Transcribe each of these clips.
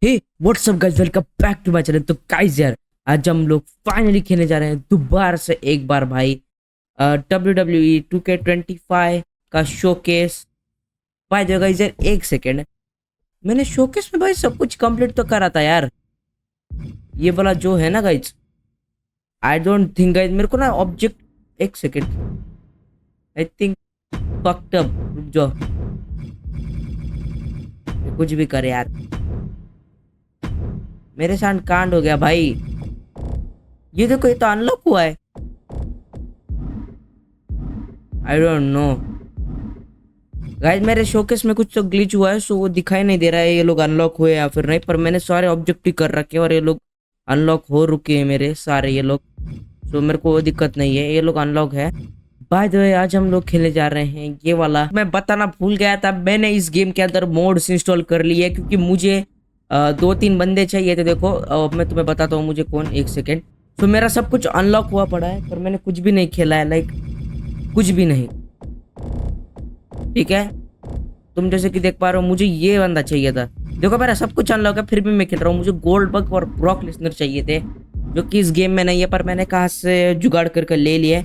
Hey what's up guys, welcome back to my channel. तो guys यार, आज हम लोग फाइनली खेलने जा रहे हैं दोबारा से एक बार भाई WWE 2K25 का शोकेस। भाई जो गाइस यार, एक सेकेंड, मैंने शोकेस में भाई सब कुछ कंप्लीट तो करा था यार। ये वाला जो है ना guys, I don't think guys मेरे को ना ऑब्जेक्ट, एक second, I think fucked up. रुक जाओ, कुछ भी करे यार, मेरे साथ कांड हो गया भाई। ये देखो, ये तो अनलॉक हुआ है। आई डोंट नो गाइस, मेरे शोकेस में कुछ तो ग्लिच हुआ है, सो वो दिखाई नहीं दे रहा है ये लोग अनलॉक हुए या फिर नहीं। पर मैंने सारे ऑब्जेक्टिव कर रखे हैं और ये लोग अनलॉक हो रुके हैं मेरे सारे ये लोग। सो मेरे को वो दिक्कत नहीं है, ये लोग अनलॉक है। बाय द वे, आज हम लोग खेलने जा रहे हैं ये वाला। मैं बताना भूल गया था, मैंने इस गेम के अंदर मोड्स इंस्टॉल कर लिए क्योंकि मुझे 2-3 बंदे चाहिए थे। देखो मैं तुम्हें बताता हूँ मुझे कौन। एक सेकेंड। तो मेरा सब कुछ अनलॉक हुआ पड़ा है पर मैंने कुछ भी नहीं खेला है, लाइक कुछ भी नहीं। ठीक है, तुम जैसे कि देख पा रहे हो, मुझे ये बंदा चाहिए था। देखो मेरा सब कुछ अनलॉक है फिर भी मैं खेल रहा हूँ। मुझे गोल्ड बग और ब्रॉक लेसनर चाहिए थे जो कि इस गेम में नहीं है, पर मैंने कहाँ से जुगाड़ करके ले लिए।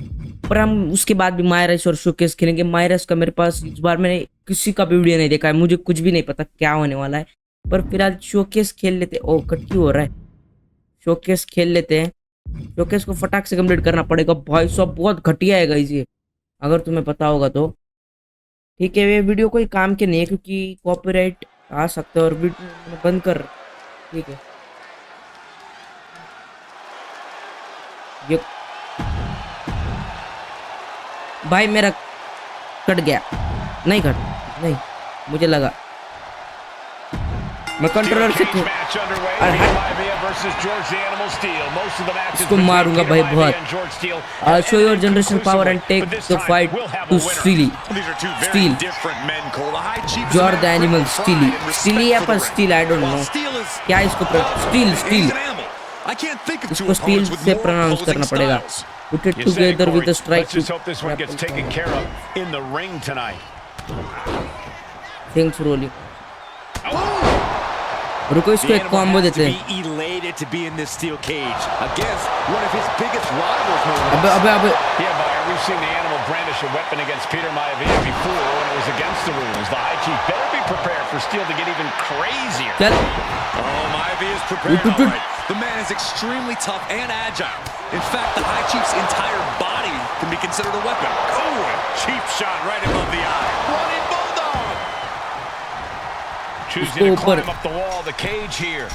पर हम उसके बाद भी मायरस और शोकेस खेलेंगे। मायरस का मेरे पास इस बार मैंने किसी का भी वीडियो नहीं देखा है, मुझे कुछ भी नहीं पता क्या होने वाला है। पर फिलहाल शोकेस खेल लेते। ओ कट क्यों हो रहा है? शोकेस खेल लेते हैं। शोकेस को फटाक से कंप्लीट करना पड़ेगा भाई साहब, बहुत घटिया है गाइस ये, अगर तुम्हें पता होगा तो। ठीक है, ये वीडियो कोई काम के नहीं है क्योंकि कॉपीराइट आ सकता है और वीडियो बंद कर। ठीक है, ये भाई मेरा कट गया। नहीं कट, नहीं, मुझे लगा मैं कंट्रोलर से इसको मारूंगा भाई बहुत। Show your generation power and take the fight to Steely. Steel, you are the animal Steely. Steely या पर स्टील, आई डोंट नो क्या इसको। स्टील, स्टील, इसको स्टील से प्रोनाउंस करना पड़ेगा। Put it together with a strike. Thanks rolling. रुको, इसको एक कॉम्बो देते हैं। अबे अबे अबे, We've seen the animal brandish a weapon against Peter Maivia before when it was against the rules. The High Chief better be prepared for Steel to get even crazier. चल। Oh, Maivia is prepared. All right. The man is extremely tough and agile. In fact, the High Chief's entire body can be considered a weapon. Oh, a cheap shot right above the eye. Running bulldog. Choosing to climb up the wall of the cage here.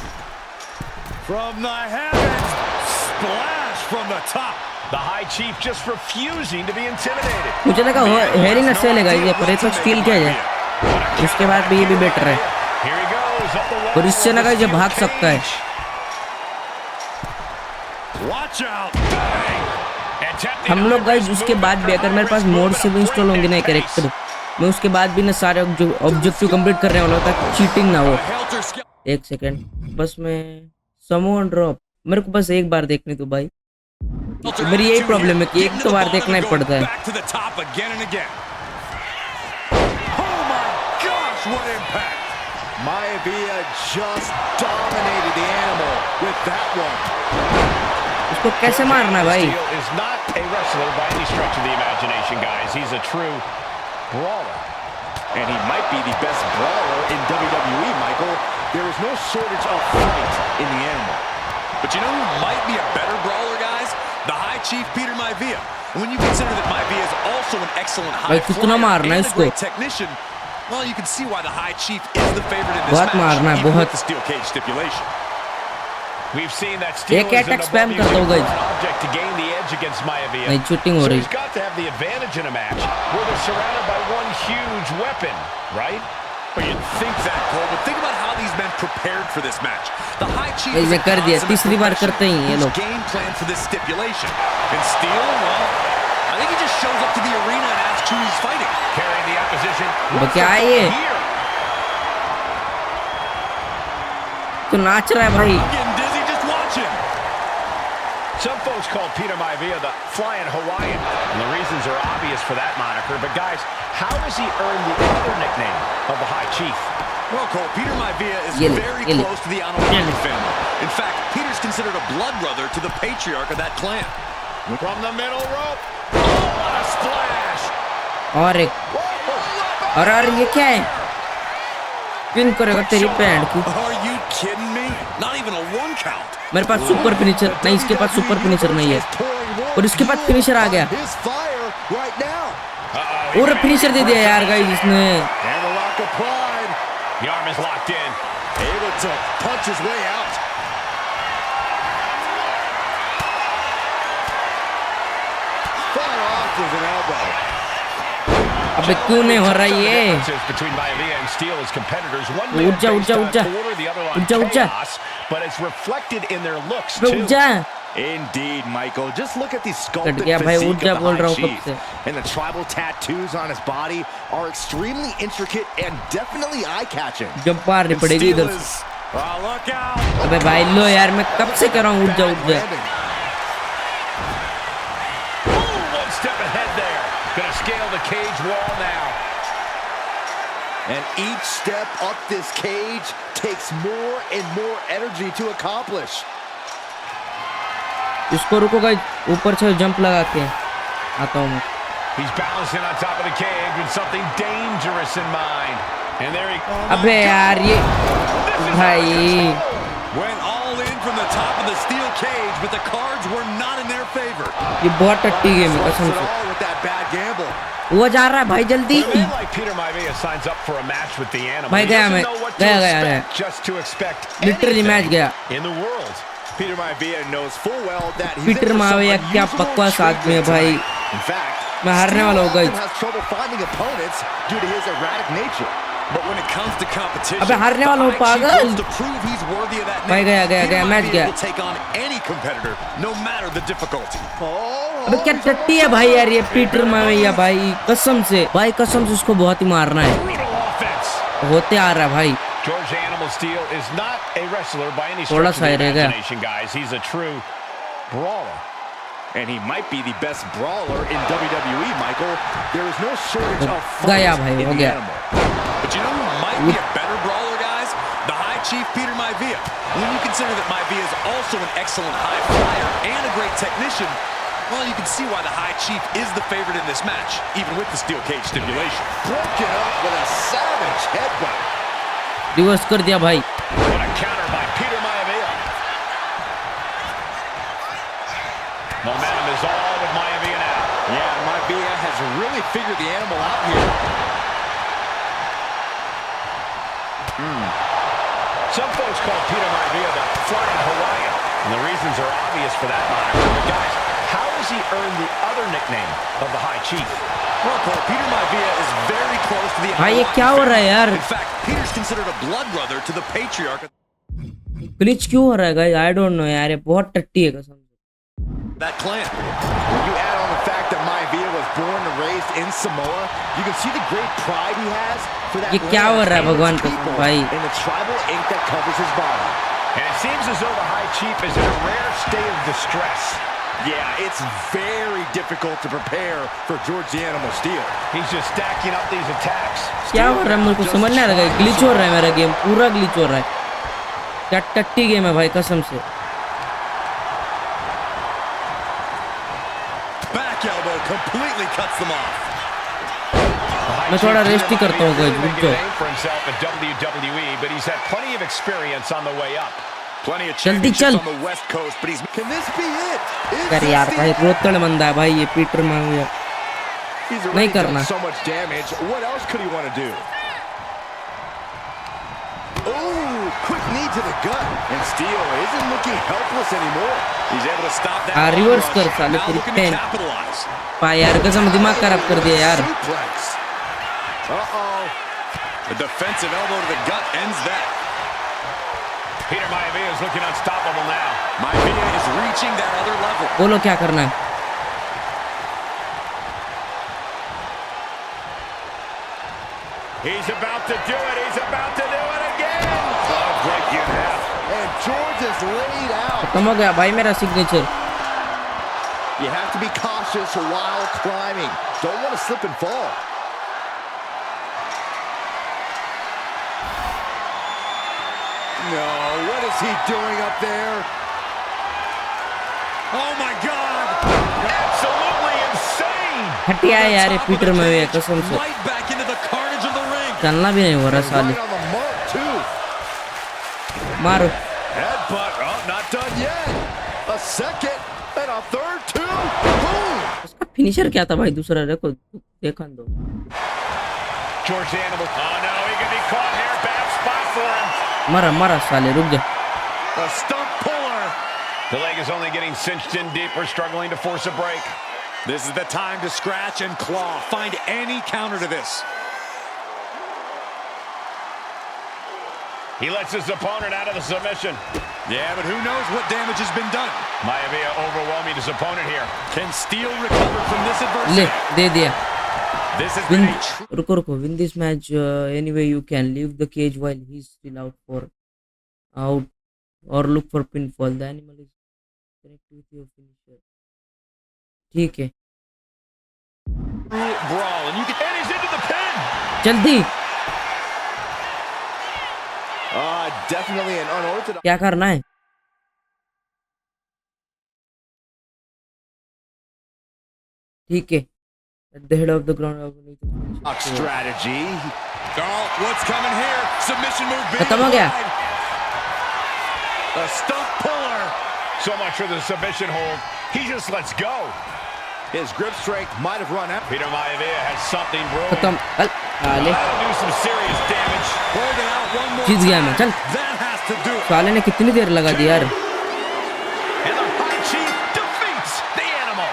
From the heavens, splash from the top. The High Chief just refusing to be intimidated. मुझे लगा हेरी नट से लेगा ये, पर ये तो steel क्या है। इसके बाद भी ये भी बेटर है और इससे ना ये भाग सकता है। हम लोग गाइस उसके बाद भी, अगर मेरे पास मोड से भी इंस्टॉल होंगे ना कैरेक्टर, मैं उसके बाद भी ना सारे ऑब्जेक्टिव कंप्लीट करने वाला था, चीटिंग ना हो। एक सेकेंड, बस मैं समोन ड्रॉप, मेरे को बस एक बार देखने दो भाई। मेरी यही प्रॉब्लम है कि एक तो बार देखना ही पड़ता है। उसको कैसे मारना है भाई? And he might be the best brawler in WWE, Michael. There is no shortage of fight in the animal. But you know who might be a better brawler, guys? The High Chief Peter Maivia. When you consider that Maivia is also an excellent high flyer and a great technician, well, you can see why the High Chief is the favorite in this match, even with the steel cage stipulation. We've seen that Steel is an object to gain the edge against Maivia. So he's got to have the advantage in a match where they're surrounded by one huge weapon, right? But you'd think that, Cole, but think about how these men prepared for this match. The High Chief is a consummate game plan for this stipulation. And Steel, well, I think he just shows up to the arena and asks who he's fighting. Carrying the opposition. But क्या है ये? तो नाच रहा है भाई। Some folks call Peter Maivia the Flying Hawaiian, and the reasons are obvious for that moniker. But guys, how has he earned the other nickname of the High Chief? Well, Cole, Peter Maivia is Yele, very yele. close to the Anoa'i family. In fact, Peter's considered a blood brother to the patriarch of that clan. From the middle rope. Oh, what a splash! और एक और ये क्या है? Pin करेगा तेरी pant की। Are you kidding me? Not even a one count. मेरे पास सुपर फिनिशर नहीं, इसके पास सुपर फिनिशर नहीं है और इसके पास फिनिशर आ गया और फिनिशर दे दिया यार गाइस इसने। The arm is locked in. Able to punch his way out. Fought off with an elbow. अबे क्यों नहीं हो रहा ये? Between Maivia and Steele as competitors, one उठ जा, उठ जा, उठ जा, उठ जा, उठ जा। but it's reflected in their looks अबे too. उठ जा। Indeed, Michael. Just look at the sculpted cut गया भाई, physique उठ of जा the बोल रहा High हूँ कब Chief. से। And the tribal tattoos on his body are extremely intricate and definitely eye-catching. Jump मारनी पड़ेगी इधर से। Look out. अबे भाई लो यार, मैं कब से कर रहा हूँ, उठ जा, उठ जा। One step ahead there. Gonna scale the cage wall now. And each step up this cage takes more and more energy to accomplish. इसको रुको गाइस, ऊपर से जंप लगा के आता हूँ मैं। He's balancing on top of the cage with something dangerous in mind. And there he goes. अबे यार ये भाई Went all in from the top of the steel cage, but the cards were not in their favor. ये बहुत टट्टी game है कसम से। All with that bad gamble. वो जा रहा है भाई जल्दी। When a man like Peter Maivia signs up for a match with the animal, भाई he गया doesn't मैं, know what to गया expect, just to expect literally match anything गया। in the world. Peter Maivia knows full well that he's Peter माविया क्या बकवास आदमी है भाई। In fact, मैं हारने वाला हूँ guys. has trouble finding opponents due to his erratic nature. But when it comes to competition, अबे हारने वाला हूँ पागल। to prove he's worthy of that भाई name, गया मैच गया। will take on any competitor, no matter the difficulty. अबे क्या टट्टी है भाई यार ये पीटर माविया भाई, कसम से भाई, कसम से उसको बहुत ही मारना है। Brutal offense. होते आ रहा है भाई। George Animal Steel is not a wrestler by any थोड़ा stretch सा of ही the रह गया। imagination, guys. He's a true brawler. And he might be the best brawler in WWE, Michael. There is no shortage of गया fight भाई, in हो the गया। animal. But you know who might be a better brawler, guys? The High Chief Peter Maivia. When you consider that Maivia is also an excellent high flyer and a great technician, well, you can see why the High Chief is the favorite in this match, even with the steel cage stipulation. Broken up with a savage headbutt. Divorce कर दिया भाई। What a counter by Peter Maivia. Momentum is all with Maivia now. Yeah, Maivia has really figured the animal out here. Some folks call Peter Maivia the Flying Hawaiian, and the reasons are obvious for that moniker. But guys, how has he earned the other nickname of the High Chief? Well, Cole, Peter Maivia is very close to the भाई ये क्या हो रहा है यार? In fact, Peter's considered a blood brother to the patriarch. Glitch क्यों हो रहा है गाइस? आई डोंट नो यार, ये बहुत टट्टी है कसम से। That clan. When you add on the fact that Maivia was born and raised in Samoa, you can see the great pride he has for that ये क्या हो रहा है भगवान कसम भाई? and the tribal ink that covers his body. And it seems as though the High Chief is in a rare state of distress. Yeah, it's very difficult to prepare for George the Animal Steel. He's just stacking up these attacks. क्या हो रहा है मेरे को समझ नहीं आ रहा है। ग्लिच हो रहा है मेरा गेम, पूरा ग्लिच हो रहा है। क्या टट्टी गेम है भाई कसम से। Back elbow completely cuts them off. मैं थोड़ा रेस्ट ही करता हूँ गाइस, रुक जाओ। but he's had plenty of experience on the way up. Plenty of जल्दी championships चल। on the West Coast, but he's can this be it? कर यार भाई, रोतड़ बंदा है भाई ये पीटर माविया। नहीं करना। So much damage. What else could he want to do? Oh, quick knee to the gut, and Steele isn't looking helpless anymore. He's able to stop that. Reverse कर onrush. साले Now तेरी looking to pen. capitalize. भाई यार कसम दिमाग खराब कर दिया यार। Suplex. Uh-oh. The defensive elbow to the gut ends that. Peter Maivia is looking unstoppable now. Maivia is reaching that other level. बोलो क्या करना है? He's about to do it. He's about to do it again. Oh, break you in half. And George is laid out. खत्म हो गया भाई मेरा signature. You have to be cautious while climbing. Don't want to slip and fall. no, what is he doing up there? Oh my God! Absolutely insane! Hatia यार ये Peter में हुए कसम से Right back into the carnage of the ring. चलना भी नहीं हो रहा साले Right on the mark too. मारो Headbutt. Oh, not done yet. A second and a third too. Boom! उसका फिनिशर क्या था भाई दूसरा देखो देखा दो George Animal. Oh no, he can be caught here. Bad spot for him. मारा मारा साले रुक जा A stump puller. The leg is only getting cinched in deeper, struggling to force a break. This is the time to scratch and claw. Find any counter to this. He lets his opponent out of the submission. Yeah, but who knows what damage has been done. Maivia overwhelming his opponent here. Can Steel recover from this adversity? ले दे दिया This has win been a रुको रुको win this match anyway you can leave the cage while he's still out or look for pinfall the animal is connect with your finisher ठीक है brawl, and he's into the pin. जल्दी Definitely an unorthodox. क्या करना है ठीक है at the head of the ground Strategy. Oh, what's coming here? Submission move. Big खत्म हो गया A stump puller. So much for the submission hold. He just lets go. His grip strength might have run out. Peter Maivia has something brewing. खत्म अल साले That'll do some serious damage. Hold it out one more जीत गया मैं चल That has to do it. साले ने कितनी देर लगा दी यार And the High Chief defeats the animal.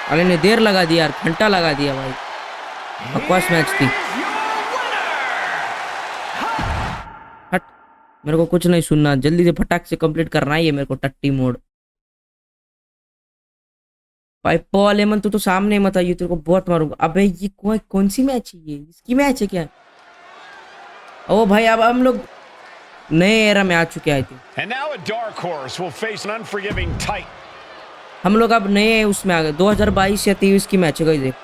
साले ने देर लगा दी यार घंटा लगा दिया भाई बकवास मैच थी हट मेरे को कुछ नहीं सुनना जल्दी से फटाक से कंप्लीट करना ही है मेरे को टट्टी मोड भाई पॉल एमन तो सामने मत आइए तेरे को बहुत मारूंगा अबे ये कौन सी मैच है ये इसकी मैच है क्या ओ भाई अब हम लोग नए एरा में आ चुके हैं And now a dark horse will face an unforgiving Titan. हम लोग अब नए उसमें आ गए 2022 या 23 की मैच है गाइस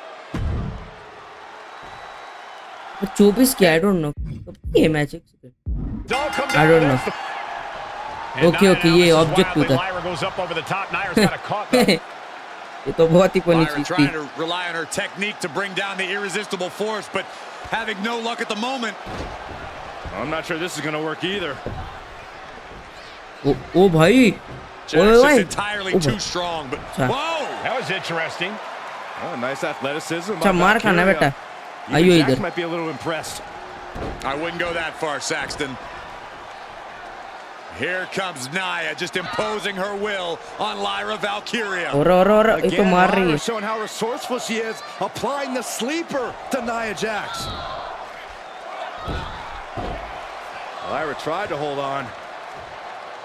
24 की आई डोंट नो ये मैच है आई डोंट नो ओके ये ऑब्जेक्टिव था ये तो बहुत ही फनी चीज थी rely on her technique to bring down the irresistible force, but having no luck at the moment. I'm not sure this is going to work either. ओ भाई Just entirely too strong, but whoa, that was interesting. Oh, nice athleticism. अच्छा मार खाना बेटा आइयो इधर Might be a little impressed. I wouldn't go that far, Saxton. Here comes Nia, just imposing her will on Lyra Valkyria. और ये तो मार रही है Showing how resourceful she is, applying the sleeper to Nia Jax. Lyra tried to hold on.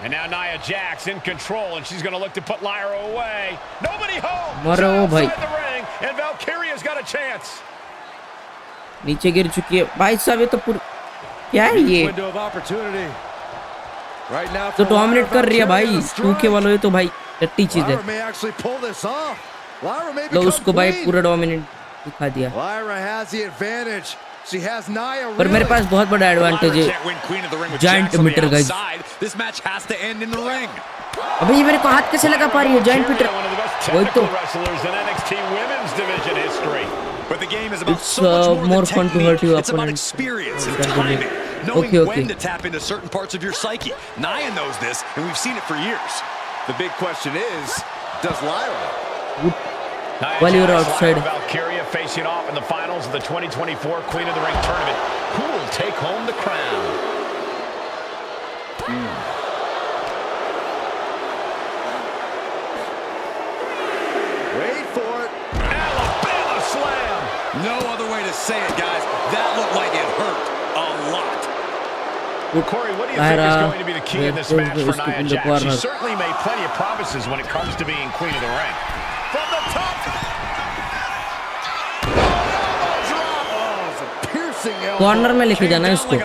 And now Nia Jax in control, and she's going to look to put Lyra away. Nobody home. मारो भाई Outside the ring, and Valkyria's got a chance. नीचे गिर चुकी है भाई साहब ये तो पूरा क्या है ये Window of opportunity. Right now तो डोमिनेट कर रही है भाई टूके वालों ये तो भाई टट्टी चीज है Lyra may actually pull this off. Lyra may तो become उसको भाई queen. पूरा डोमिनेट दिखा दिया Lyra has the advantage. She has Nia. पर मेरे पास बहुत बड़ा एडवांटेज है giant meter guys This match has to end in the ring. अबे ये मेरे को हाथ कैसे लगा पा रही है जायंट मीटर वही तो But the game is about It's, so much more more than fun to hurt technique. your It's about opponent. experience and Okay. timing, knowing Okay. when to tap into certain parts of your psyche. Nia knows this, and we've seen it for years. The big question is, does Lyra? while you're outside Valkyria facing off in the finals of the 2024 Queen of the Ring tournament. Who will take home the crown? Wait for it. Alabama slam. No other way to say it, guys. That looked like it hurt a lot. Corey, what do you think is going to be the key in this match for Nia Jax? She certainly made plenty of promises when it comes to being Queen of the Ring. From the top. Corner में लेके जाना है इसको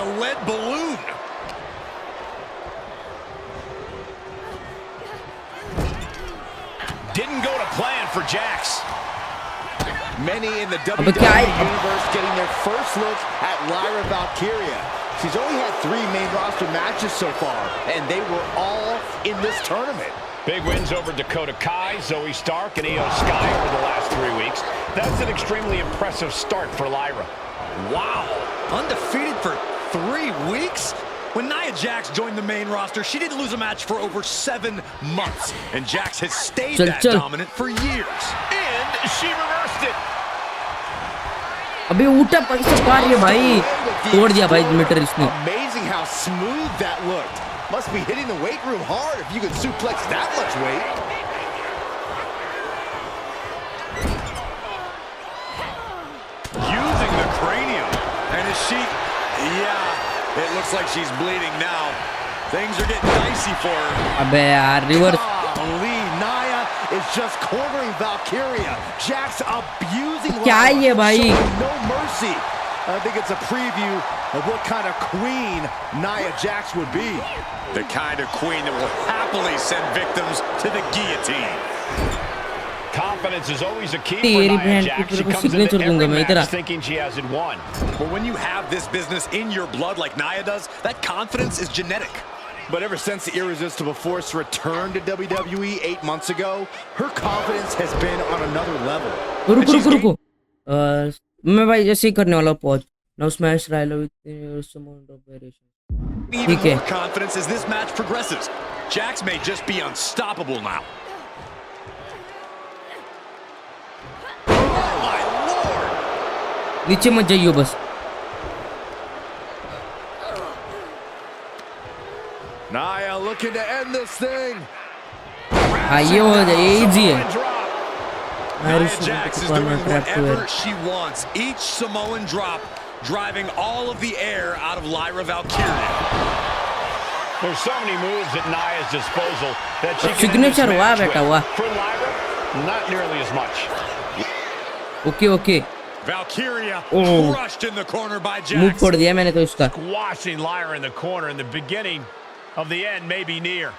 Didn't go to plan for Jax. Many in the अबे क्या है WWE universe getting their first look at Lyra Valkyria. She's only had 3 main roster matches so far, and they were all in this tournament. Big wins over Dakota Kai, Zoe Stark, and Io Sky over the last 3 weeks. That's an extremely impressive start for Lyra. Wow, undefeated for 3 weeks? When Nia Jax joined the main roster, she didn't lose a match for over 7 months. And Jax has stayed that dominant for years. And she reversed it. अबे उठा पैसे पार है भाई तोड़ दिया भाई metre इसने Amazing how smooth that looked. Must be hitting the weight room hard if you can suplex that much weight. Using the cranium. And is she... Yeah, it looks like she's bleeding now. Things are getting dicey for her. अबे यार reverse Golly, Nia is just cornering Valkyria. Jax abusing क्या है ये भाई showing no mercy. I think it's a preview of what kind of queen Nia Jax would be. The kind of queen that will happily send victims to the guillotine. Confidence is always a key for तेरी Nia बहन Jax. की She तेरे को comes signature into दूंगा every मैं इधर match thinking she has it won. But when you have this business in your blood like Nia does, that confidence is genetic. But ever since the Irresistible Force returned to WWE 8 months ago, her confidence has been on another level. रुको मैं भाई जैसे ही करने वाला pause now smash Rylo with some amount of variation Even more confidence as this match progresses. Jax may just be unstoppable now. Oh my lord! नीचे मत जाइयो बस Nia looking to end this thing. हाँ ये हो जाए ये easy है Nia Jax is doing whatever she wants. Each Samoan drop driving all of the air out of Lyra Valkyria. There's so many moves at Nia's disposal that she can signature हुआ बेटा हुआ For Lyra, not nearly as much. Okay Valkyria crushed in the corner by Jax. Move फोड़ दिया मैंने तो इसका Squashing Lyra in the corner, and the beginning of the end may be near.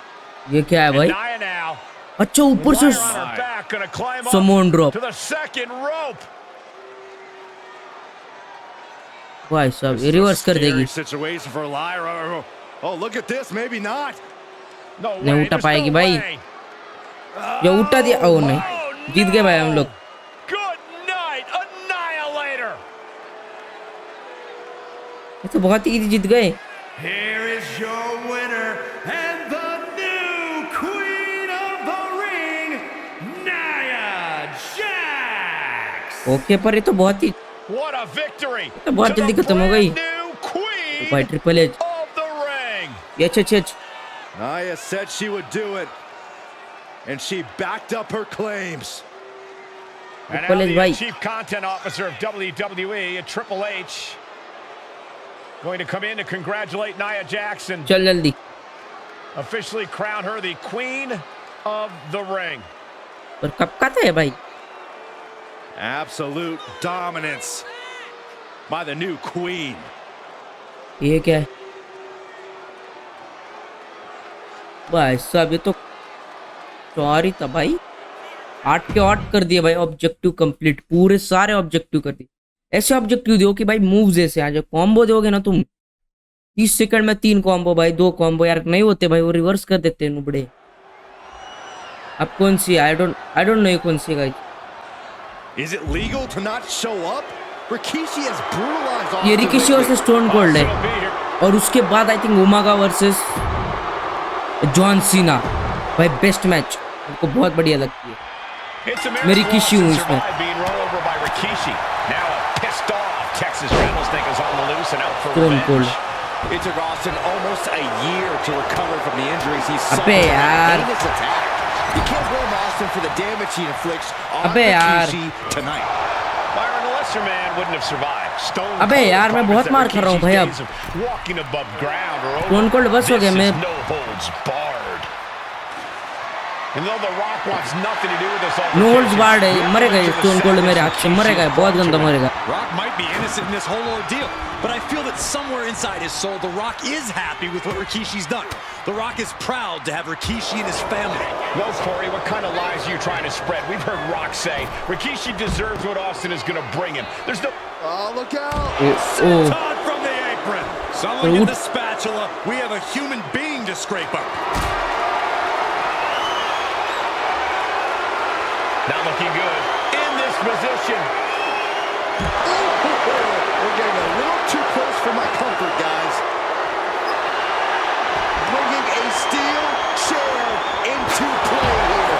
ये क्या है भाई Nia now. अच्छा ऊपर से Lyra on her back, gonna climb up Samoan drop to the second rope. भाई साहब ये रिवर्स कर देगी Situation for Lyra. Oh, look at this. Maybe not. No नहीं way, उठा there's पाएगी no भाई way. ये उठा दिया ओ नहीं जीत गए भाई हम लोग Good night, Annihilator. ये तो बहुत इजी जीत गए Here is your winner and the new queen of the ring, Nia Jax. Okay पर ये तो बहुत ही What a victory. तो बहुत जल्दी खत्म हो गई New queen भाई triple H of the ring. ये अच्छा Nia said she would do it. And she backed up her claims. And now Triple H the भाई chief content officer of WWE, Triple H, going to come in to congratulate Nia Jax and चल जल्दी officially crown her the queen of the ring. पर कब का था ये भाई Absolute dominance by the new queen. ये क्या है भाई साहब ये तो सॉरी था भाई 8 के 8 कर दिए भाई ऑब्जेक्टिव कंप्लीट पूरे सारे ऑब्जेक्टिव कर दिए ऐसे ऑब्जेक्टिव दो कि भाई मूव्स ऐसे आ जाए कॉम्बो दोगे ना तुम 30 सेकंड में 3 कॉम्बो भाई 2 कॉम्बो यार नहीं होते भाई वो रिवर्स कर देते हैं नुबड़े अब कौन सी आई डोंट नो कौन see guys Is it legal to not show up? Rikishi has brutalized all ये रिकिशी वर्सेस स्टोन कोल्ड है और उसके बाद I think Umaga versus John Cena भाई बेस्ट मैच हमको बहुत बढ़िया लगती है मैं रिकिशी हूँ इसमें stone cold It took Austin almost a year to recover from the injuries he suffered अबे in यार his attack. You can't blame Austin for the damage he inflicts on अबे यार Rikishi tonight. Byron, the lesser man wouldn't have survived. Stone अबे Cold यार मैं बहुत मार खा रहा हूँ भाई अब days of walking above ground are over. Stone cold बस हो गया मैं No holds barred. And though The Rock wants nothing to do with this no holds barred है मरेगा ये स्टोन कोल्ड मेरे हाथ से मरेगा बहुत गंदा मरेगा Rock might be innocent in this whole ordeal, but I feel that somewhere inside his soul, The Rock is happy with what Rikishi's done. The Rock is proud to have Rikishi in his family. Well, Corey, what kind of lies are you trying to spread? We've heard Rock say Rikishi deserves what Austin is going to bring him. There's no... Oh, look out! Senton from the apron. apron. Someone get the spatula. We have a human being to scrape up. Not looking good in this position. We're getting a little too close for my comfort, guys. Bringing a steel chair into play here.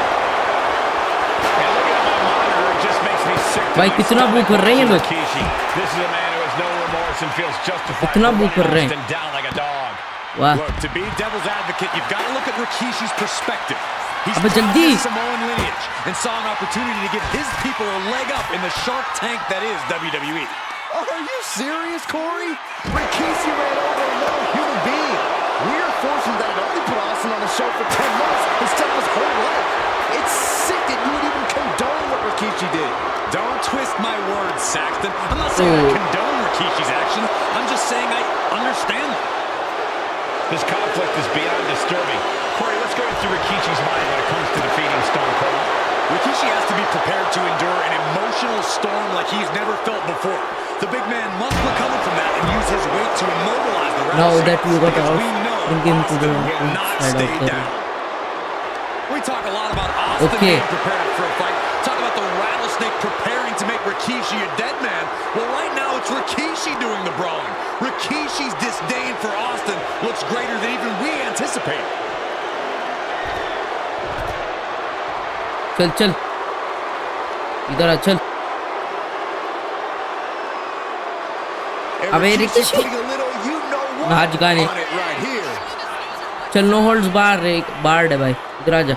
And looking at my monitor, it just makes me sick. भाई कितना book कर रहे हैं लोग? This is a man who has no remorse and feels justified कितना for book कर रहे running हैं? Austin down like a dog. वाह Look, to be devil's advocate, you've got to look at Rikishi's perspective. He's अबे from जल्दी the Samoan lineage and saw an opportunity to give his people a leg up in the shark tank that is WWE. Are you serious, Corey? Rikishi ran over another human being. We're forcing that only put Austin on the show for 10 months instead of his whole life. It's sick that you would even condone what Rikishi did. Don't twist my words, Saxton. I'm not saying I condone Rikishi's actions. I'm just saying I understand them. This conflict is beyond disturbing. Corey, let's go into Rikishi's mind when it comes to defeating Stone Cold. Rikishi has to be prepared to endure an emotional storm like he's never felt before. The big man must recover from that and use his weight to immobilize the now rattlesnake, that you got because out we know bring him to the Austin will not side stay of the down. We talk a lot about Austin Okay. being prepared for a fight. Talk about the rattlesnake preparing to make Rikishi a dead man. Well, right now it's Rikishi doing the brawling. Rikishi's disdain for Austin looks greater than even we anticipated. चल चल इधर आ चल And अबे Rikishi Rikishi putting a little you-know-what नाच गाने on it right here. चल no holds बार एक board है भाई इधर आ जा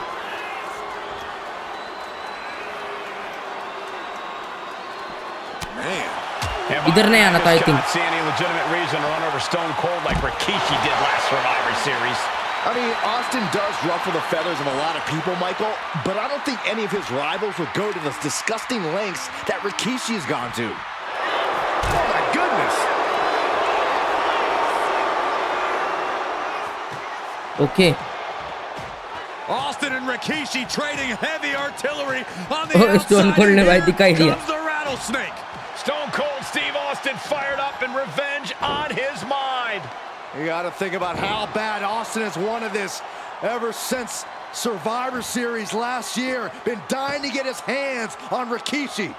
इधर नहीं आना था I think See any legitimate reason to run over Stone Cold like Rikishi did last Survivor Series? I mean, Austin does ruffle the feathers of a lot of people, Michael, but I don't think any of his rivals would go to the disgusting lengths that Rikishi has gone to. Oh, my goodness. Okay Austin and Rikishi trading heavy artillery on the Oh, Stone outside. Cold ने and भाई here दिखाई दिया comes the rattlesnake. Stone Cold Steve Austin fired up and revenge on his mind. You got to think about how bad Austin has wanted this ever since Survivor Series last year. Been dying to get his hands on Rikishi.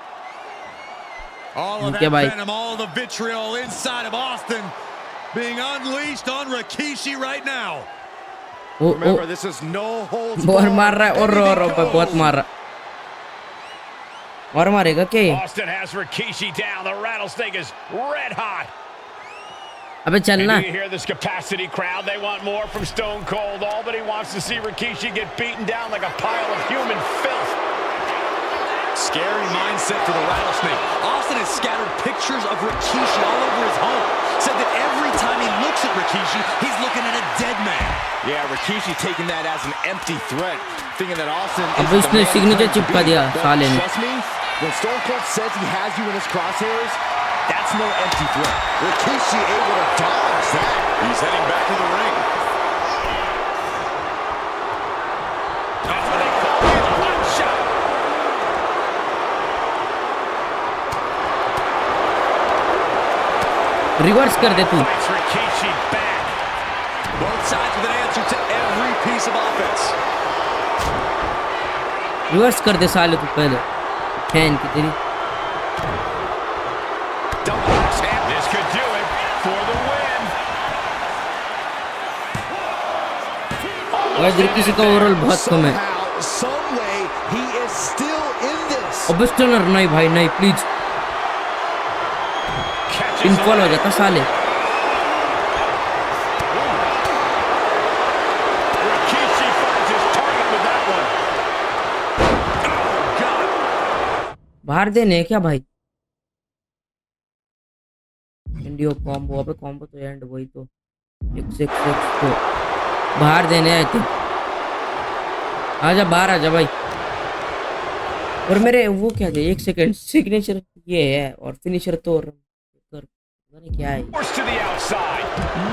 All of Okay, that bye. venom, all the vitriol inside of Austin being unleashed on Rikishi right now. O Remember, O this is no holds बहुत barred. मार रहा है और Anything बहुत goes. मार रहा और मारेगा क्या ये Austin has Rikishi down. The rattlesnake is red hot. अबे चलना And do you hear this capacity crowd? They want more from Stone Cold. Albany wants to see Rikishi get beaten down like a pile of human filth. Scary mindset for the rattlesnake. Austin has scattered pictures of Rikishi all over his home. Said that every time he looks at Rikishi, he's looking at a dead man. Yeah, Rikishi taking that as an empty threat, thinking that Austin अब is the इसने man signature to चिपका beat. दिया But साले ने trust me, when Stone Cold says he has you in his crosshairs, that's no empty threat. Rikishi able to dodge that. He's heading back to the ring. That's what they call it, a hot shot. Reverse कर दे तू Fights Rikishi back. Both sides with an answer to every piece of offense. Reverse कर दे साले तू पहले fan की तेरी Double axe hand. This could do it for the win. Guys Ricky का overall बहुत कम है Somehow, some way, he is still in this. अब स्टनर नहीं भाई नहीं प्लीज Catches इनफॉल हो जाता साले Rikishi finds his target with that one. Oh, God. बाहर देने क्या भाई इंडियो कॉम्बो अबे कॉम्बो तो एंड वही तो x तो बाहर देने आए थे आजा बाहर आजा भाई और मेरे वो क्या थे एक सेकंड सिग्नेचर ये है और फिनिशर तो पता नहीं क्या है Forced to the outside.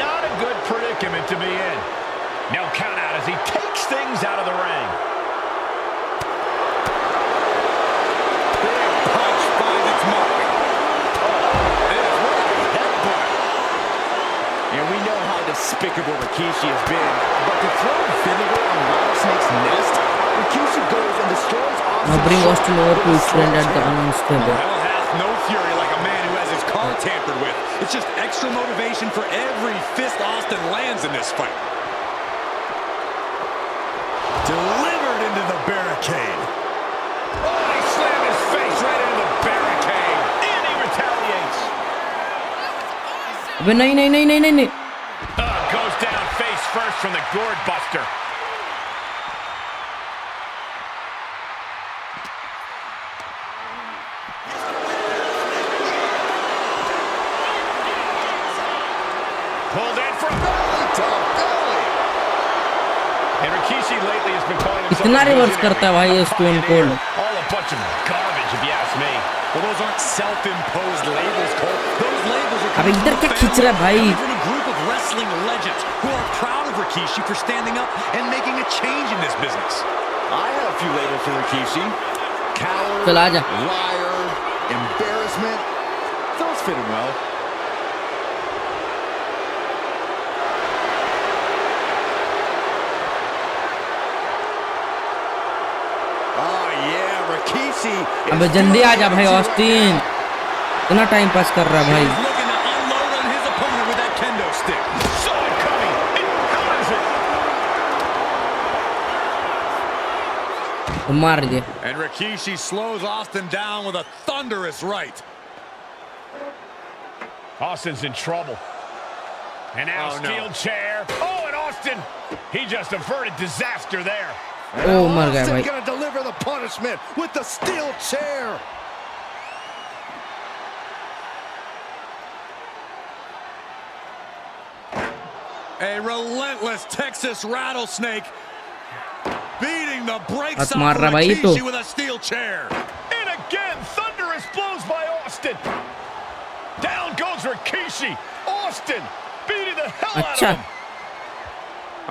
Not a good predicament to be in. No count out as he takes things out of the ring. Big punch finds its mark. It is what a headbutt. despicable Rikishi has been, but to throw vinegar on Rattlesnake's nest, Rikishi goes and destroys Now Austin's bring show. Austin over to his friend at the announce table. Hell hath no fury like a man who has his car tampered with. It's just extra motivation for every fist Austin lands in this fight. Delivered into the barricade. Oh, he slammed his face right into the barricade. And he retaliates. अबे नहीं नहीं नहीं नहीं नहीं नहीं Goes down face first from the gourd buster. Pulled in from Belly to belly. And Rikishi lately has been calling himself इतना a reverse visionary. करता है भाई ये Stone Cold. All a bunch of garbage, if you ask me. Well, those aren't self-imposed labels, Cole. Those labels are अबे coming इधर from क्या a खींच रहा है भाई? family, from a group of wrestling legends who are proud of Rikishi for standing up and making a change in this business. I have a few labels for Rikishi. Coward, चल आजा. liar, embarrassment. Those fit him well. Oh yeah, Rikishi. अबे जल्दी आजा भाई Austin. इतना time pass कर रहा है भाई. He's looking to unload on his opponent with that kendo stick. Saw it coming. And counters it. तो मार दिया. And Rikishi slows Austin down with a thunderous right. Austin's in trouble. And now Oh, no. steel chair. Oh, and Austin, he just averted disaster there. ओ मर गया Austin भाई. gonna deliver the punishment with the steel chair. A relentless Texas rattlesnake beating the brakes हाथ off मार रहा of भाई ये तो. Rikishi with a steel chair. And again, thunderous blows by Austin. Down goes Rikishi. Austin beating the hell out अच्छा. of him.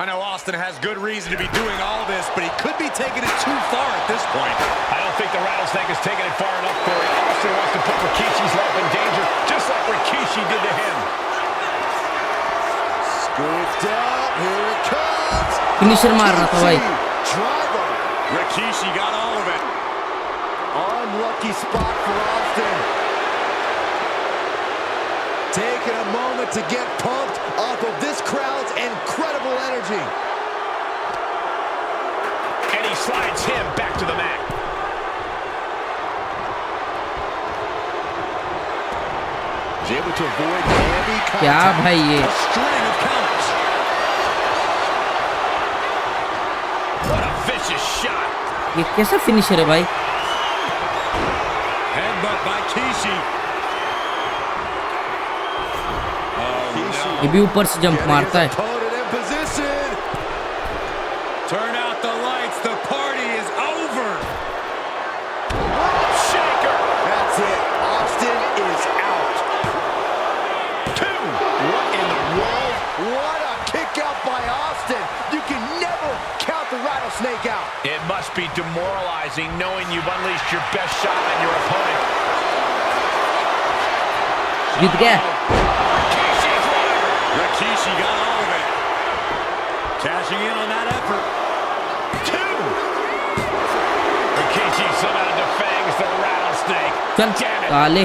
I know Austin has good reason to be doing all this, but he could be taking it too far at this point. I don't think the rattlesnake is taking it far enough, Corey. Austin wants to put Rikishi's life in danger, just like Rikishi did to him. Scooped up, here it comes. Finisher मारना था भाई. Driver. Rikishi got all of it. Unlucky spot for Austin. Taking a moment to get pumped off of this crowd's incredible energy. And he slides him back to the mat. He's able to avoid heavy क्या contact. भाई ये? A string of counters. What a vicious shot. ये कैसा finisher है भाई? Headbutt by Kishi. ये भी ऊपर से जंप मारता है. Opponent in position. Turn out the lights. The party is over. Shaker. That's it. Austin is out. 2. What in the world? What a kick out by Austin. You can never count the rattlesnake out. It must be demoralizing knowing you've unleashed your best shot on your opponent. जीत गया. Rikishi's right. Rikishi got all of it. Cashing in on that effort. 2. Rikishi somehow defangs the rattlesnake. चल Damn it. काले.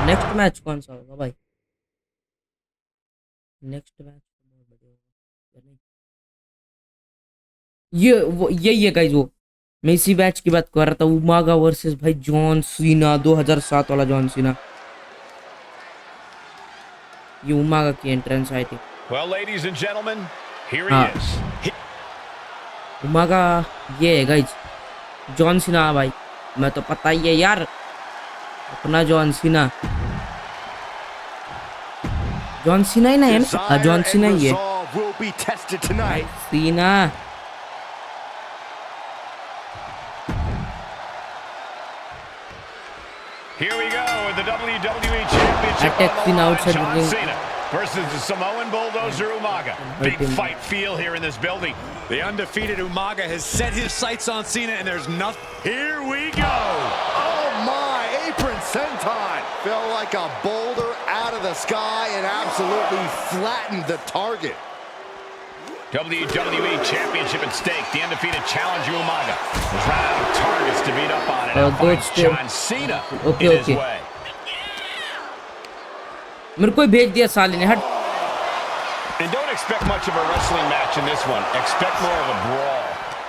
Next match कौन सा होगा भाई? Next match यही है guys. वो मैं इसी मैच की बात कर रहा था. उमागा वर्सेस भाई जॉन सीना. 2007 वाला जॉन सीना. ये उमागा की एंट्रेंस आई थी. Well, ladies and gentlemen, here हाँ. he is. उमागा ये है गाइस. जॉन सीना भाई. मैं तो पता ही है यार. अपना जॉन सीना. जॉन सीना ही ना है ना? जॉन सीना ही है. Resolve will be tested tonight. सीना. Here we go with the WWE Championship Attack on the Cena line. outside John the ring. Cena versus the Samoan Bulldozer Umaga. Big him. fight feel here in this building. The undefeated Umaga has set his sights on Cena, and there's nothing. Here we go. Oh senton. Felt like a boulder out of the sky and absolutely flattened the target. WWE Championship at stake. The undefeated challenger Umaga was run out of targets to beat up on, and now finds John Cena in his way. मेरे को भेज दिया साले ने, हट. And don't expect much of a wrestling match in this one. Expect more of a brawl.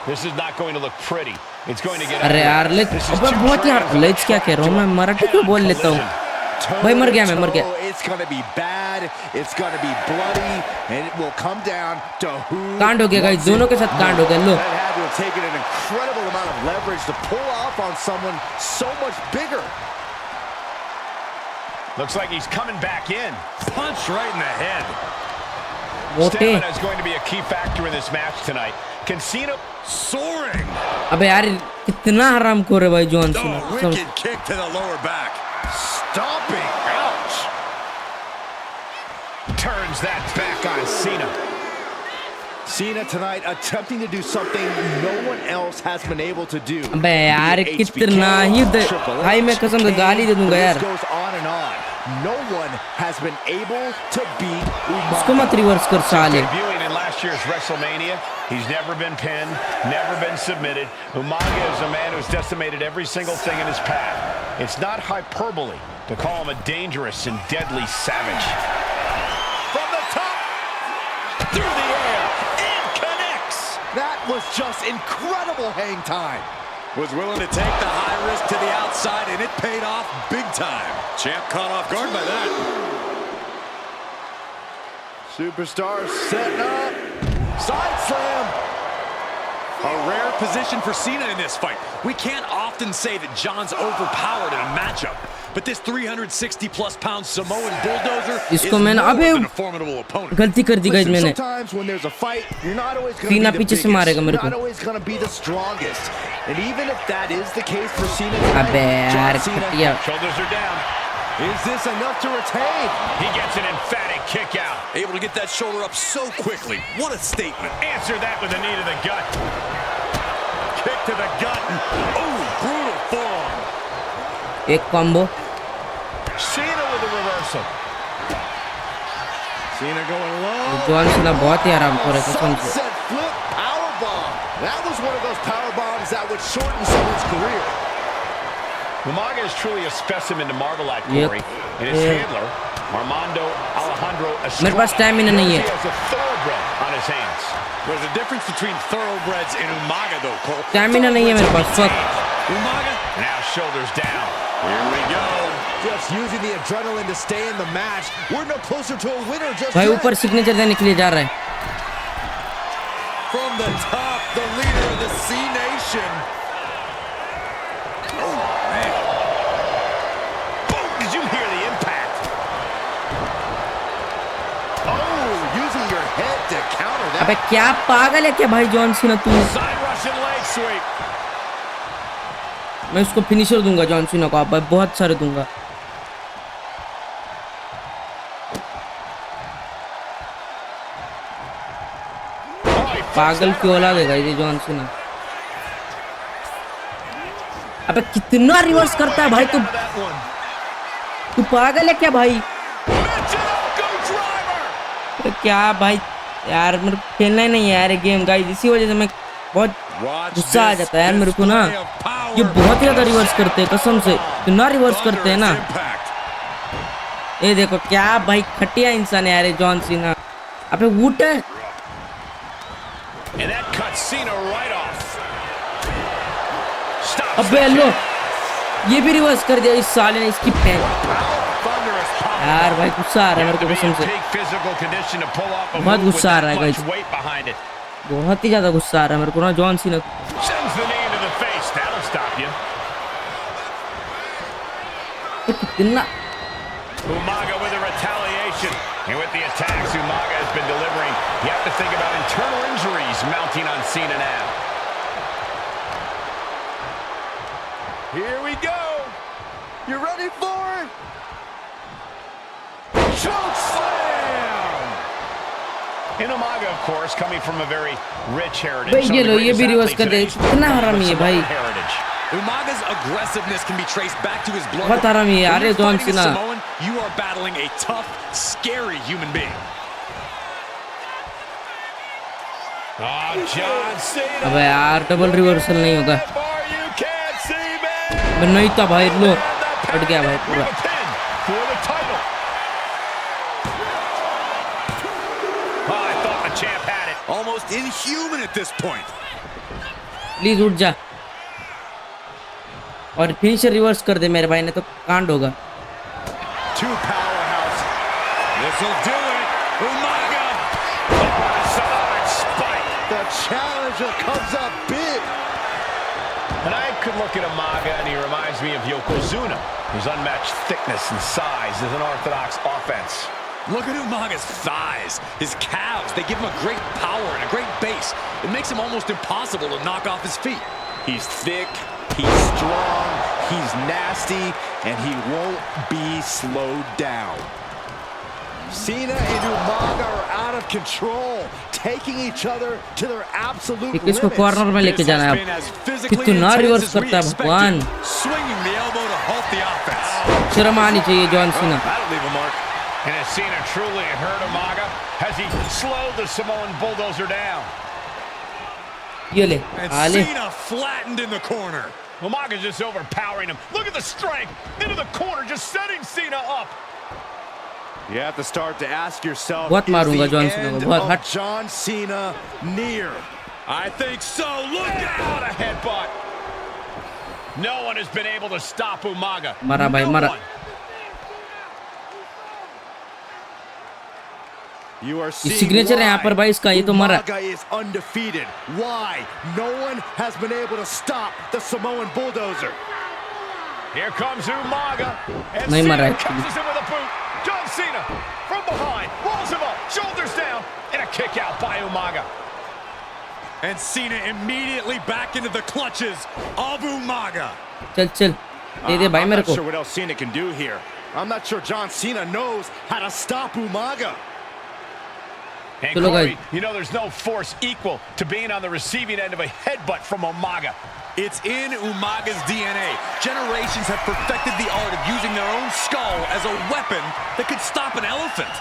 This is not going to look pretty. It's going to get. अरे यार let's, अबे बहुत यार लेट्स क्या कह रहा हूँ मैं, मराठी क्यों बोल लेता हूँ भाई. मर गया मैं, मर गया. It's going to be bad. It's going to be bloody, and it will come down to who. कांड हो गया गाइस, दोनों के साथ कांड हो गया. लो. That had to have taken an incredible amount of leverage to pull off on someone so much bigger. Looks like he's coming back in. Punch right in the head. Stamina is going to be a key factor in this match tonight. Can Cena soaring? अबे यार कितना हरामखोर है भाई John Cena. Wicked kick to the lower back. Stomping. Ouch. Turns that back on Cena. Cena tonight attempting to do something no one else has been able to do. अबे यार कितना ही भाई, मैं कसम से गाली दे दूंगा यार. Goes on and on. No one has been able to beat Umaga. उसको मत रिवर्स कर साले. Debuting in last year's Wrestlemania, he's never been pinned, never been submitted. Umaga is a man who's decimated every single thing in his path. It's not hyperbole to call him a dangerous and deadly savage. From the top, through the air, and connects. That was just incredible hang time. Was willing to take the high risk to the outside, and it paid off big time. Champ caught off guard by that. Superstar setting up. Side slam. A rare position for Cena in this fight. We can't often say that John's overpowered in a matchup, but this 360-plus pound Samoan bulldozer is more than a formidable opponent. गलती कर दी guys मैंने. Sometimes when there's a fight, you're not always going to Cena be the पीछे से मारेगा मेरे biggest. को. You're not always going to be the strongest. And even if that is the case for Cena अबे tonight, यार John Cena, खटिया. Shoulders are down. is this enough to retain? He gets an emphatic kick out. Able to get that shoulder up so quickly. What a statement. Answer that with a knee to the gut. Kick to the gut. Oh, brutal forearm. एक combo. Cena with a reversal. Cena going low. John Cena बहुत ही हरामखोर है कसम से. Sunset flip powerbomb. That was one of those power bombs that would shorten someone's career. Umaga is truly a specimen to marvel at, Corey. And his handler, Armando Alejandro Estrada, मेरे पास stamina नहीं है. he has a thoroughbred on his hands. There's a difference between thoroughbreds and Umaga, though, Cole. Stamina नहीं है मेरे पास. Fuck. Umaga Now shoulders down. Here we go. Just using the adrenaline to stay in the match. We're no closer to a winner just भाई yet. ऊपर signature देने के लिए जा रहा है. From the top, the leader of the C Nation. Oh, man. Boom! Did you hear the impact? Oh, using your head to counter that. अबे क्या पागल है क्या भाई जॉन सीना तू. Side Russian leg sweep. मैं उसको फिनिशर दूंगा जॉन सीना को. अब बहुत सारे दूंगा. पागल क्यों औलाद है गाइस ये जॉन सीना. अबे कितना रिवर्स करता है भाई तू. तू पागल है क्या भाई. अरे क्या भाई यार मेरे को खेलना ही नहीं है यार ये गेम गाइस. इसी वजह से मैं बहुत गुस्सा आ जाता है यार मेरे को ना. ये बहुत ही ज्यादा रिवर्स करते हैं कसम से. कितना रिवर्स करते हैं ना. ये देखो क्या भाई खटिया इंसान है यार ये जॉन सीना. अबे वूट है. And that cuts Cena right off. अबे लो ये भी रिवर्स कर दिया इस साले ने. इसकी पैन यार भाई गुस्सा आ रहा है मेरे को कसम से. बहुत गुस्सा आ रहा है गाइस. बहुत ही ज्यादा गुस्सा आ रहा है मेरे को ना जॉन सीना. कितना Umaga with a retaliation. And with the attacks Umaga has been delivering, you have to think about internal injuries mounting on Cena now. Here we go. You ready for it? Choke slam. And Umaga, of course, coming from a very rich heritage. भाई ये लो ये भी reverse कर दे. कितना हरामी है भाई. Umaga's aggressiveness can be traced back to his blood. बहुत आराम है यार ये John Cena. You are battling a tough, scary human being. John Cena. अबे यार डबल रिवर्सल नहीं होगा. नहीं था भाई, लो हट गया भाई पूरा. Almost inhuman at this point. Please उठ जा और फिनिशर रिवर्स कर दे मेरे भाई ने तो कांड होगा. Two powerhouse. This'll do it. Umaga. Spike. The challenger comes up big. And I could look at Umaga and he reminds me of Yokozuna, whose unmatched thickness and size is an orthodox offense. Look at Umaga's thighs, his calves. They give him a great power and a great base. It makes him almost impossible to knock off his feet. He's thick, he's strong, he's nasty, and he won't be slowed down. Cena and Umaga are out of control, taking each other to their absolute limits. इसको corner में लेके जाना है अब. कितना reverse करता है भगवान. Swinging the elbow to halt the offense. शर्म आनी चाहिए John Cena. That'll leave a mark. And has Cena truly hurt Umaga? Has he slowed the Samoan bulldozer down? ये ले And आले. Cena flattened in the corner. Umaga's just overpowering him. Look at the strength into the corner, just setting Cena up. You have to start to ask yourself, बहुत मारूंगा is the John Cena को. end बहुत of हट. John Cena near? I think so. Look out! What a headbutt. No one has been able to stop Umaga. मरा भाई No मरा. one. You are ये seeing signature है यहाँ पर भाई इसका. ये तो मरा. Umaga is undefeated. Why? No one has been able to stop the Samoan bulldozer. Here comes Umaga. And नहीं मरा Cena actually. catches him with a boot. John Cena from behind rolls him up, shoulders down, and a kick out by Umaga. And Cena immediately back into the clutches of Umaga. चल चल दे दे भाई I'm मेरे not को. sure what else Cena can do here. I'm not sure John Cena knows how to stop Umaga. And Chalo, Corey, guys. you know there's no force equal to being on the receiving end of a headbutt from Umaga. It's in Umaga's DNA. Generations have perfected the art of using their own skull as a weapon that could stop an elephant.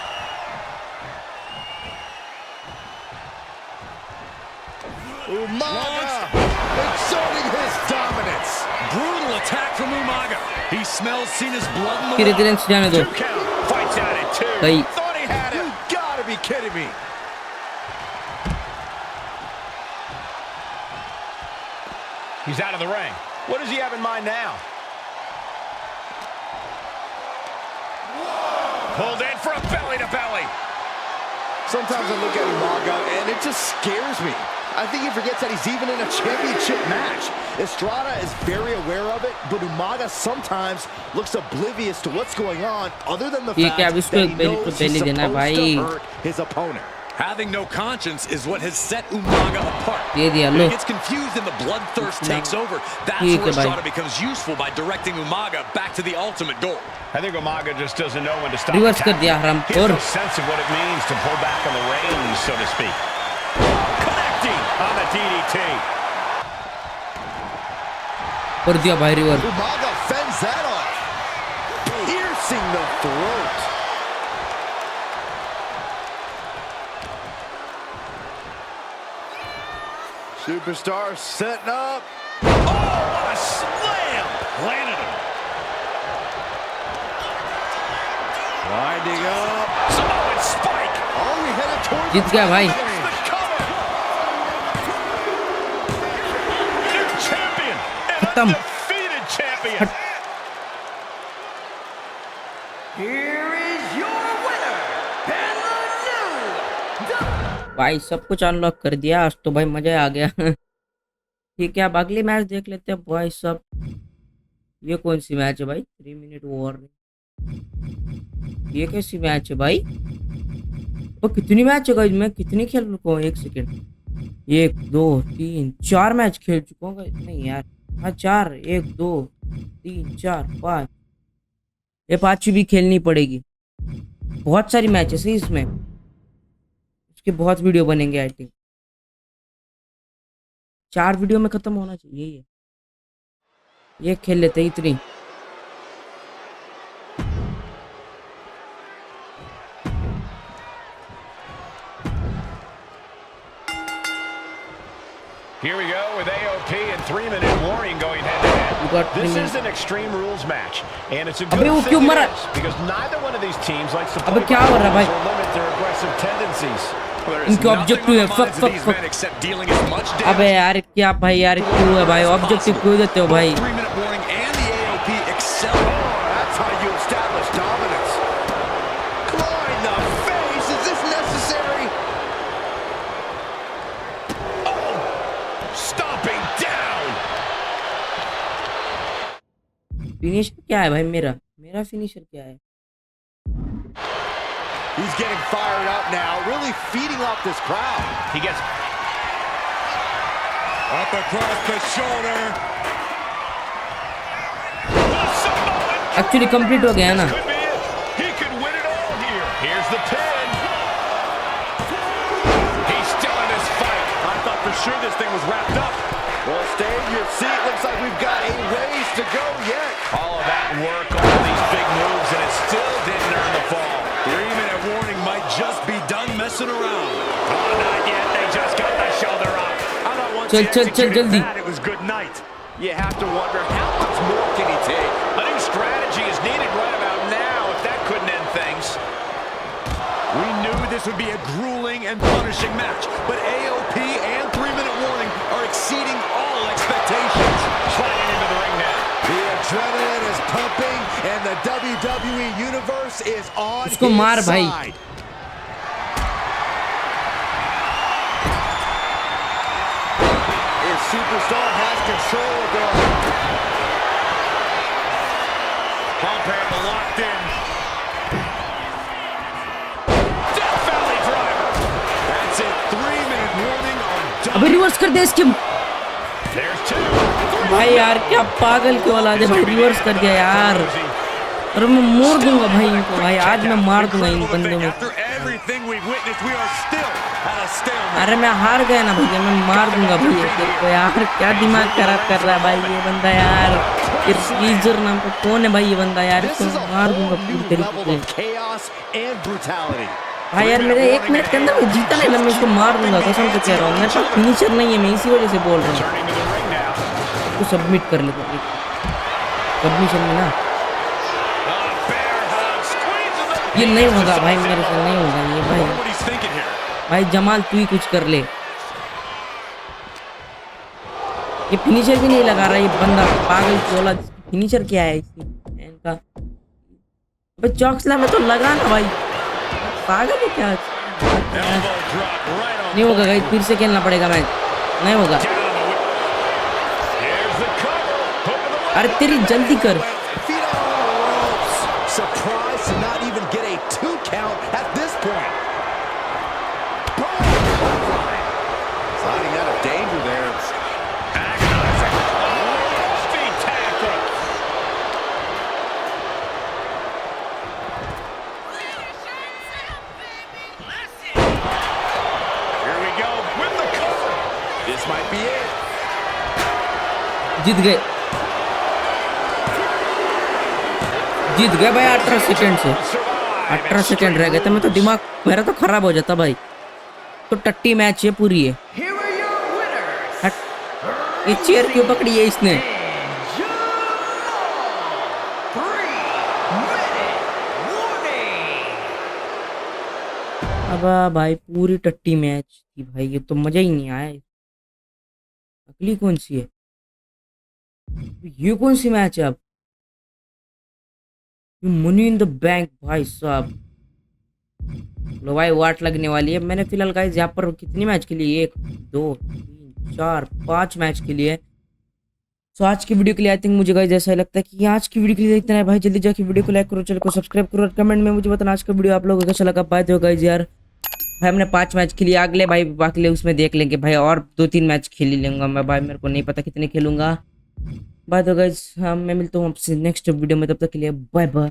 Umaga exerting his dominance. Brutal attack from Umaga. He smells Cena's blood in the धीरे water. धीरे जाने दो. 2 count. Fights out at 2. भाई Thought he had it. You gotta be kidding me. He's out of the ring. What does he have in mind now? Pulled in for a belly-to-belly. Sometimes I look at Umaga and it just scares me. I think he forgets that he's even in a championship match. Estrada is very aware of it, but Umaga sometimes looks oblivious to what's going on, other than the ये fact क्या अब that इसको he knows he's पहले देना supposed भाई. to hurt his opponent. Having no conscience is what has set Umaga apart. दे दिया When low. he gets confused and the bloodthirst takes over, that's ठीक where है भाई. Estrada becomes useful by directing Umaga back to the ultimate goal. I think Umaga just doesn't know when to stop. Reverse कर attacking. दिया हराम He has और no sense of what it means to pull back on the reins, so to speak. Connecting on the DDT. कर दिया भाई reverse. Umaga fends that off, piercing the throat. Superstar setting up. Oh, what a slam! Landed him. Winding up. Samoan spike. Oh, we headed towards जीत गया भाई. The cover. New champion. An खत्म. undefeated champion. Here is your winner, and the new भाई सब कुछ unlock कर दिया. आज तो भाई मजा आ गया. ठीक है अब अगली मैच देख लेते हैं भाई सब. ये कौन सी मैच है भाई? 3 मिनट वॉर. ये कैसी मैच है भाई? तो कितनी मैच है गाइस? मैं कितनी खेल चुका हूँ? 1 सेकेंड. 1 2 3 4 मैच खेल चुका हूँ गाइस. नहीं यार, हाँ 4. 1 2 3 4 5. ये 5वीं भी खेलनी पड़ेगी. बहुत सारी मैचेस है इसमें. उसके बहुत वीडियो बनेंगे आई थिंक. 4 वीडियो में खत्म होना चाहिए ये. ये खेल लेते इतनी। Here we go with AOP and 3-minute warning going head-to-head. This is an Extreme Rules match, and it's a good thing it is, because neither one of these teams likes to play क्या हो रहा है भाई? or limit their aggressive tendencies. इनके objective है fuck fuck fuck. अबे यार क्या भाई यार क्यों है भाई ऑब्जेक्टिव क्यों देते हो भाई? 3-minute warning and the AOP excel. That's how you establish dominance. Claw in the face. Is this necessary? Stomping down. Finisher क्या है भाई मेरा फिनिशर क्या है? He's getting fired up now, really feeding off this crowd. He gets Up across the shoulder. Actually complete हो गया ना। could be it. He could win it all here. Here's the pin. He's still in this fight. I thought for sure this thing was wrapped up. Well, stay in your seat. Looks like we've got a ways to go yet. All of that work, all these big moves, and it still didn't earn the fall. 3-minute warning might just be done messing around. Oh, not yet. They just got the shoulder up. I thought once चल he चल चल executed जल्दी। that, it was good night. You have to wonder how much more can he take? A new strategy is needed right about now if that couldn't end things. We knew this would be a grueling and punishing match, but AOP and 3-minute warning are exceeding all expectations. Sliding into the ring now. The adrenaline is pumping, and the WWE Universe is on उसको his मार भाई। side. His superstar has control of their Pump handle locked in. Death Valley driver. That's it. 3-minute warning on अबे reverse कर दे इसके। There's two. भाई यार क्या पागल की औलाद है भाई रिवर्स कर दिया यार। और मैं मार दूंगा भाई इनको भाई आज मैं मार दूंगा इन बंदों को। After everything we've witnessed, we are still at a stalemate. अरे मैं हार गया ना भैया मैं मार दूंगा भैया तेरे को यार क्या दिमाग खराब कर रहा है भाई ये बंदा यार। लीजर नाम का कौन है भाई ये बंदा यार This इसको is a मार whole दूंगा new पूरी level तरीके of से। chaos and brutality. भाई यार मेरे 1 मिनट के अंदर वो जीता नहीं ना मैं इसको मार दूंगा कसम से कह रहा हूँ। मेरे पास फिनिशर नहीं है मैं इसी वजह से बोल रहा हूँ। Turning to the ring now. तो सबमिट कर लेते सबमिशन में ना Bear hug, squeeze of the ये नहीं होगा भाई मेरे से नहीं होगा ये भाई। what he's thinking here. भाई जमाल तू ही कुछ कर ले। ये फिनिशर भी नहीं लगा रहा ये बंदा पागल चोला। फिनिशर क्या है इसकी इनका? भाई चौकसला में तो लगा ना भाई पागल है क्या? Elbow drop right on. नहीं होगा भाई फिर से खेलना पड़ेगा मैच नहीं होगा। Down on the whip. Here's the cover. Hook of the leg. अरे तेरी जल्दी कर। Feet on the ropes. Surprised to not even get a 2 count at this point. Boom! Sliding out of danger there. Agonizing. Speed tackle. Here we go with the cover. This might be it. जीत गए भाई 18 second से 18 second रह गए थे। मैं तो दिमाग मेरा तो खराब हो जाता भाई। तो टट्टी मैच ये पूरी है। Here are your winners. हट ये चेयर क्यों पकड़ी है इसने? 3-minute warning. अब भाई पूरी टट्टी मैच थी भाई ये तो मजा ही नहीं आया। अगली कौन सी है? ये कौन सी मैच है अब? मनी इन द बैंक भाई साहब लो भाई वाट लगने वाली है। मैंने फिलहाल गाइस यहाँ पर कितनी मैच के लिए 1 2 3 4 5 मैच के लिए। सो आज की वीडियो के लिए आई थिंक मुझे गाइस ऐसा लगता है कि आज की वीडियो के लिए इतना है भाई। जल्दी जाके वीडियो को लाइक करो चैनल को सब्सक्राइब करो और कमेंट में मुझे बताना आज का वीडियो आप लोगों को कैसा लगा। बाय दो गाइस यार भाई हमने 5 मैच खेली अगले भाई बाकी उसमें देख लेंगे भाई और 2-3 मैच खेल ही लूंगा मैं भाई मेरे को नहीं पता कितने खेलूंगा। बाय दो गाइस हाँ मैं मिलता हूँ आपसे नेक्स्ट वीडियो में तब तक के लिए बाय बाय।